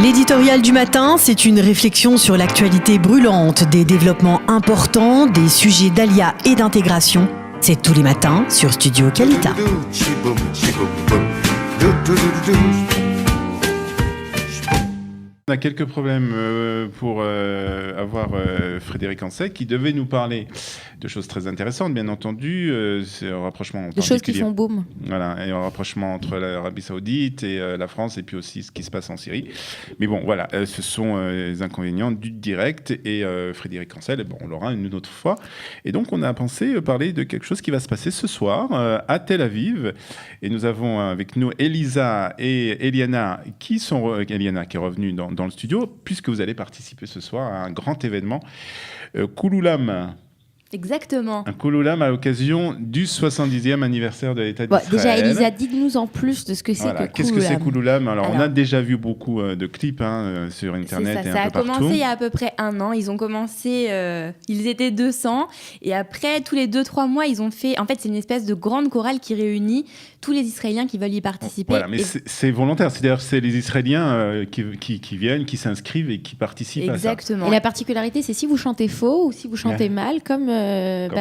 L'éditorial du matin, c'est une réflexion sur l'actualité brûlante, des développements importants, des sujets d'ALIA et d'intégration. C'est tous les matins sur Studio Kalita. On a quelques problèmes pour avoir Frédéric Ansel qui devait nous parler de choses très intéressantes, bien entendu. C'est un rapprochement de choses qui font boom. Voilà, et un rapprochement entre l'Arabie Saoudite et la France, et puis aussi ce qui se passe en Syrie. Mais bon, voilà, ce sont les inconvénients du direct. Et Frédéric Ansel, bon, on l'aura une autre fois. Et donc, on a pensé parler de quelque chose qui va se passer ce soir à Tel Aviv. Et nous avons avec nous Elisa et Eliana Eliana qui est revenue dans le studio, puisque vous allez participer ce soir à un grand événement, Kouloulam. Exactement. Un Kouloulam à l'occasion du 70e anniversaire de l'État d'Israël. Déjà, Elisa, dites-nous en plus de ce que c'est que Kouloulam. Qu'est-ce que c'est Kouloulam ? Alors, on a déjà vu beaucoup de clips sur Internet et un peu partout. Ça a commencé il y a à peu près 1 an. Ils ont commencé, ils étaient 200. Et après, tous les 2-3 mois, ils ont fait... En fait, c'est une espèce de grande chorale qui réunit tous les Israéliens qui veulent y participer. Voilà, mais c'est volontaire. C'est-à-dire c'est les Israéliens qui viennent, qui s'inscrivent et qui participent à ça. Exactement. Et la particularité, c'est si vous chantez faux ou si vous chantez mal, comme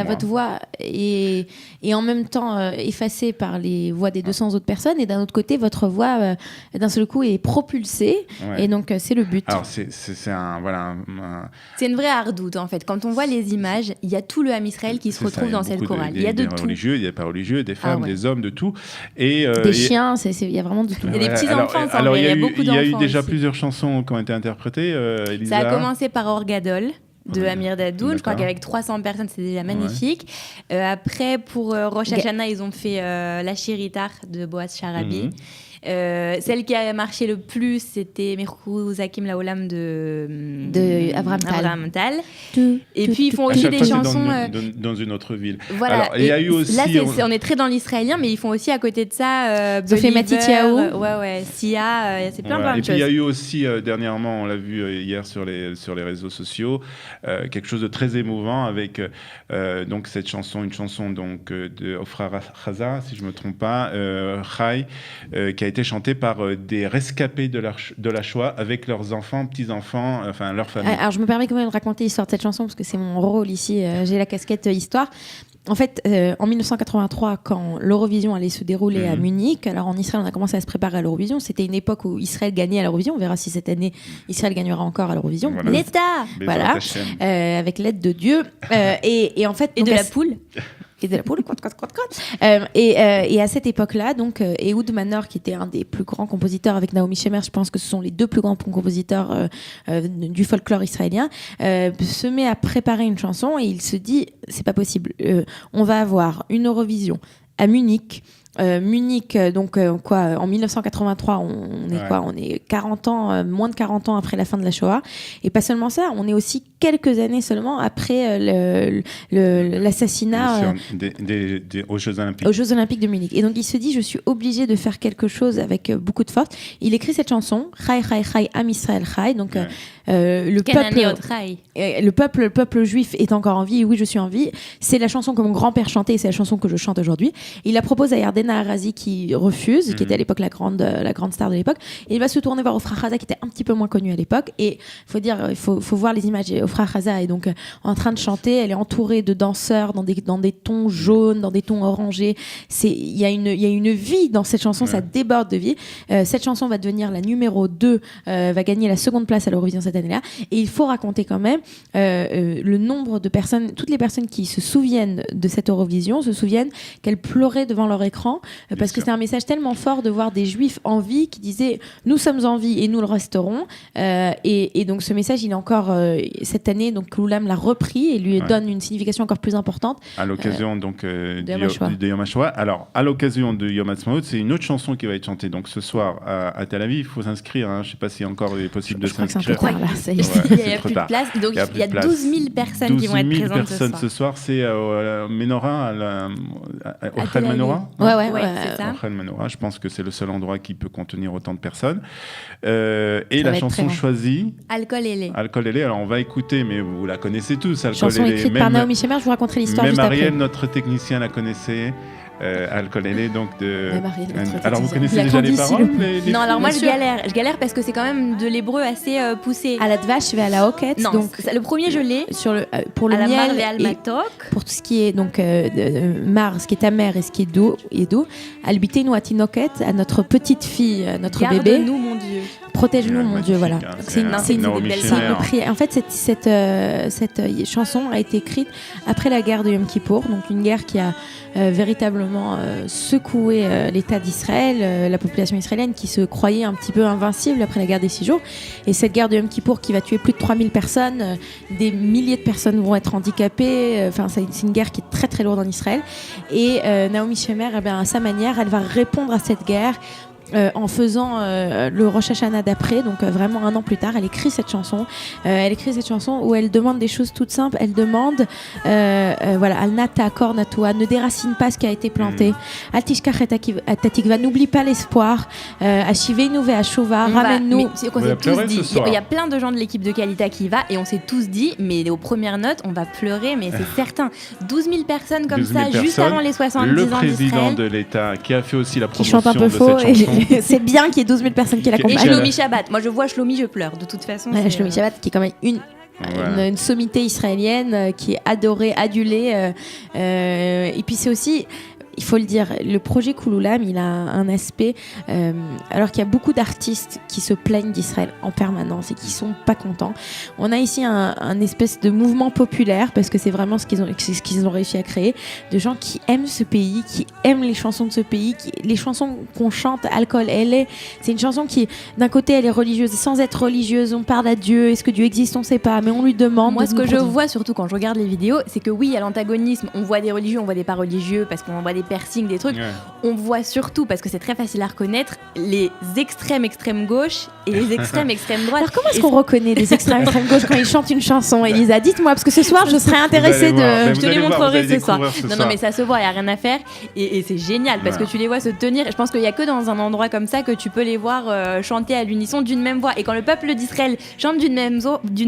votre voix est en même temps effacée par les voix des 200 autres personnes, et d'un autre côté, votre voix, d'un seul coup, est propulsée. Ouais. Et donc, c'est le but. Alors, c'est une vraie hardoute, en fait. Quand on voit les images, il y a tout le Ham Israël qui se retrouve dans cette chorale. Il y a de tout. Religieux, il y a pas religieux, des femmes, des hommes, de tout. Et, des chiens, il y a vraiment de tout. Il y a des petits-enfants, il y a beaucoup d'enfants. Il y a eu déjà plusieurs chansons qui ont été interprétées, Elisa. Ça a commencé par Orgadol de Amir Dadoun. Je crois qu'avec 300 personnes, c'est déjà magnifique. Ouais. Après, pour Rosh Hashanah, ils ont fait La Chéritar de Boaz Sharabi. Celle qui a marché le plus, c'était Mirkou Zakim Laolam de Avraham Tal. Et puis ils font aussi des chansons dans une autre ville. Voilà. Alors, il y a eu aussi. Là, on est très dans l'israélien, mais ils font aussi à côté de ça. Zofé Matityahu. Ouais. Sia. C'est plein de choses. Et puis il y a eu aussi dernièrement, on l'a vu hier sur les réseaux sociaux, quelque chose de très émouvant avec donc cette chanson, une chanson donc de Ofra Haza, si je me trompe pas, Chai, qui a été chantée par des rescapés de la Shoah avec leurs enfants, petits-enfants, enfin leur famille. Alors je me permets quand même de raconter l'histoire de cette chanson parce que c'est mon rôle ici, j'ai la casquette histoire. En fait, en 1983, quand l'Eurovision allait se dérouler à Munich, alors en Israël, on a commencé à se préparer à l'Eurovision. C'était une époque où Israël gagnait à l'Eurovision. On verra si cette année, Israël gagnera encore à l'Eurovision. Voilà. L'État, avec l'aide de Dieu. Et en fait, et de la poule. Et de la poule, et à cette époque-là, donc, Ehud Manor, qui était un des plus grands compositeurs avec Naomi Shemer, je pense que ce sont les 2 plus grands compositeurs du folklore israélien, se met à préparer une chanson et il se dit, c'est pas possible, on va avoir une Eurovision à Munich. Donc en 1983, on est 40 ans, moins de 40 ans après la fin de la Shoah, et pas seulement ça, on est aussi quelques années seulement après l'assassinat aux Jeux Olympiques de Munich. Et donc il se dit, je suis obligé de faire quelque chose avec beaucoup de force. Il écrit cette chanson, Chai Chai Chai Am Israël Chai, donc le peuple juif est encore en vie, et oui, je suis en vie. C'est la chanson que mon grand-père chantait et c'est la chanson que je chante aujourd'hui. Il la propose à Yardena Arazi qui refuse, qui était à l'époque la grande star de l'époque, et il va se tourner vers Ofra Haza qui était un petit peu moins connue à l'époque. Et il faut voir les images. Ofra Haza est donc en train de chanter, elle est entourée de danseurs dans des tons jaunes, dans des tons orangés. Il y a une vie dans cette chanson, ça déborde de vie. Cette chanson va devenir la numéro 2, va gagner la 2e place à l'Eurovision cette année-là. Et il faut raconter quand même le nombre de personnes, toutes les personnes qui se souviennent de cette Eurovision se souviennent qu'elles pleuraient devant leur écran, parce que c'est un message tellement fort de voir des juifs en vie qui disaient nous sommes en vie et nous le resterons, et donc ce message il est encore cette année, donc Kouloulam l'a repris et lui donne une signification encore plus importante à l'occasion donc de Yom HaShoah. Alors à l'occasion de Yom HaTzmaut, c'est une autre chanson qui va être chantée donc ce soir à Tel Aviv. Il faut s'inscrire, je ne sais pas si encore il est possible de s'inscrire. Il n'y a plus de place, donc il y a 12 000 personnes qui vont être présentes personnes ce soir. C'est Menorah, Ochel Menorah. Ouais, c'est ça. Ochel Menorah, je pense que c'est le seul endroit qui peut contenir autant de personnes. Et la chanson choisie, Alcool Elé. Alcool Elé, alors on va écouter, mais vous la connaissez tous, Alcool chanson Elé. Écrite par Naomi Shemer, je vous raconterai l'histoire juste après. Même après. Ariel, notre technicien, la connaissait. Alcolele, donc de... Marie, alors, vous connaissez La déjà les Candice, paroles Non, alors moi, Bien je sûr. galère. Je galère parce que c'est quand même de l'hébreu assez poussé. À la dvash, je vais à la hoquette. Non, Donc, le premier, je l'ai. sur le, pour le À la miel marve et et almatok. pour tout ce qui est donc mar, ce qui est amer et ce qui est doux, albitenu atinoket, à notre petite fille, notre bébé, Garde-nous, mon Dieu. protège-nous, mon Dieu, voilà. Magnifique, hein. C'est une, Non, c'est une- Naomi belle c'est une Shemer. prière. En fait, cette chanson a été écrite après la guerre de Yom Kippour, donc une guerre qui a véritablement secoué l'État d'Israël, la population israélienne qui se croyait un petit peu invincible après la guerre des 6 jours. Et cette guerre de Yom Kippour qui va tuer plus de 3000 personnes, des milliers de personnes vont être handicapées. Enfin, c'est une guerre qui est très très lourde en Israël. Et Naomi Shemer, eh bien, à sa manière, elle va répondre à cette guerre. En faisant le Rosh Hashanah d'après, donc vraiment un an plus tard, elle écrit cette chanson. Elle écrit cette chanson où elle demande des choses toutes simples. Elle demande, voilà, Al nata akor natua, ne déracine pas ce qui a été planté. Al tishkach et tatikva, n'oublie pas l'espoir. Ashivenu ve'ashuva, ramène-nous. Mais c'est qu'on On va s'est pleurer tous dit. ce soir. Il y a plein de gens de l'équipe de Kalita qui y va et on s'est tous dit, mais aux premières notes, on va pleurer, mais c'est certain. 12 000 personnes comme 12 000 ça, juste personnes. avant les 70 Le ans président d'Israël. de l'État qui a fait aussi la Qui promotion chante un peu de faux. cette chanson. Et c'est bien qu'il y ait 12 000 personnes qui Et l'accompagnent. Shlomi Shabbat. Moi, je vois Shlomi, je pleure. De toute façon. Ouais, c'est, Shlomi Shabbat, qui est quand même une sommité israélienne qui est adorée, adulée. Et puis c'est aussi, il faut le dire, le projet Kouloulam, il a un aspect, alors qu'il y a beaucoup d'artistes qui se plaignent d'Israël en permanence et qui sont pas contents. On a ici un espèce de mouvement populaire, parce que c'est vraiment ce qu'ils ont réussi à créer, de gens qui aiment ce pays, qui aiment les chansons de ce pays, les chansons qu'on chante, Alcool, c'est une chanson qui, d'un côté, elle est religieuse, sans être religieuse, on parle à Dieu, est-ce que Dieu existe, on sait pas, mais on lui demande. Moi, de ce nous que je protéger. vois, surtout quand je regarde les vidéos, c'est que oui, il y a l'antagonisme. On voit des religieux, on voit des pas religieux, parce qu'on voit des piercings, des trucs. Ouais. On voit surtout, parce que c'est très facile à reconnaître, les extrême gauche et les extrême droite. Alors comment est-ce Et qu'on reconnaît des extrêmes gauche quand ils chantent une chanson, Elisa? Dites-moi, parce que ce soir, je serais intéressée Vous allez voir, mais de... je vous te les allez voir, vous montrerai allez ce soir. découvrir ce Non, soir. mais ça se voit, il n'y a rien à faire. Et c'est génial parce Ouais. que tu les vois se tenir. Je pense qu'il n'y a que dans un endroit comme ça que tu peux les voir chanter à l'unisson d'une même voix. Et quand le peuple d'Israël chante d'une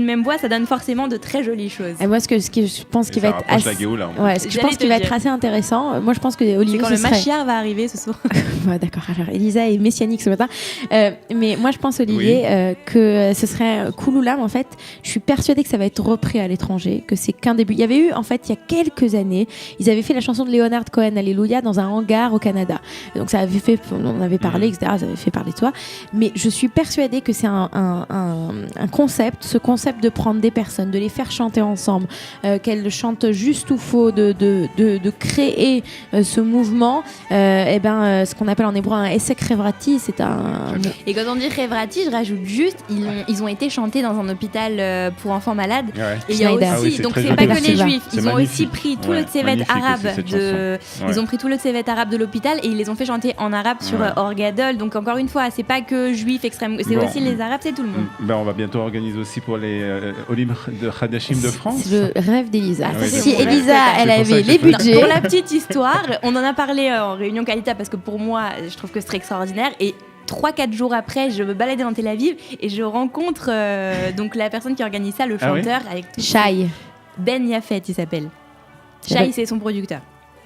même voix, ça donne forcément de très jolies choses. Et moi, ce que je pense Et qu'il ça va être rapproche la assez... Géoula. Ouais, ce que je J'allais pense te qu'il va dire. être assez intéressant. Moi, je pense que C'est Olivier, quand ce le serait... Mashiach va arriver ce soir. Ouais, d'accord. Alors, Elisa est messianique ce matin. Mais moi, je pense, Olivier, que ce serait Kouloulam. En fait, je suis persuadée que ça va être repris à l'étranger, que c'est qu'un début. Il y avait eu, en fait, il y a quelques années, ils avaient fait la chanson de Leonard Cohen, Alléluia, dans un hangar au Canada. Donc, ça avait fait, on en avait parlé, etc. Ça avait fait parler de toi. Mais je suis persuadée que c'est un concept, ce concept de prendre des personnes, de les faire chanter ensemble, qu'elles chantent juste ou faux, de créer ce mouvement. Ce qu'on appelle en hébreu un essek revrati, c'est un... Et quand on dit Revrati, je rajoute juste, ils ont été chantés dans un hôpital pour enfants malades. Ouais. Et il y a Schneider. aussi, Ah oui, c'est donc très c'est joli. pas que les Merci. juifs, C'est ils ont magnifique. aussi pris tout Ouais, le tsevet magnifique arabe aussi, cette de, chanson. Ouais. ils ont pris tout le tsevet arabe de l'hôpital et ils les ont fait chanter en arabe sur Ouais. Orgadol. Donc encore une fois, c'est pas que juifs extrêmes, c'est Bon. aussi les arabes, c'est tout le monde. Ben, on va bientôt organiser aussi pour les Olim de Hadashim de France. C'est le rêve d'Elisa. Ah, ça, c'est Si mon rêve Elisa, total. elle C'est pour ça avait que les j'ai fait. budgets... Pour la petite histoire, on en a parlé en réunion Kalita parce que pour moi, je trouve que c'est extraordinaire. Et 3-4 jours après, je me baladais dans Tel Aviv et je rencontre donc la personne qui organise ça, le Ah oui chanteur avec tout. Shai. Ben Yafet, il s'appelle. Ben- Shai, c'est son producteur.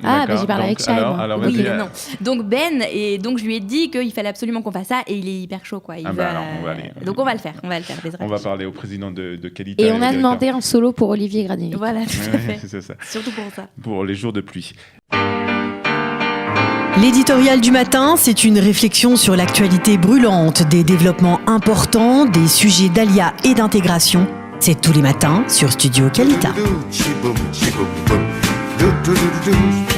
Ah, D'accord. bah, j'ai parlé Donc, avec Shai, alors- moi. alors, Oui, vas-y, mais non. Donc Ben, et donc je lui ai dit qu'il fallait absolument qu'on fasse ça et il est hyper chaud quoi. Il Ah bah alors, on va aller. Donc on va le faire, Bezrat. On va parler au président de Kalita. Et au on a directeur. demandé un solo pour Olivier Gradini. Voilà, tout à Ouais, fait. c'est ça. Surtout pour ça. Pour les jours de pluie. L'éditorial du matin, c'est une réflexion sur l'actualité brûlante, des développements importants, des sujets d'ALIA et d'intégration. C'est tous les matins sur Studio Kalita. Chiboum, chiboum, boum. Do, do, do, do, do.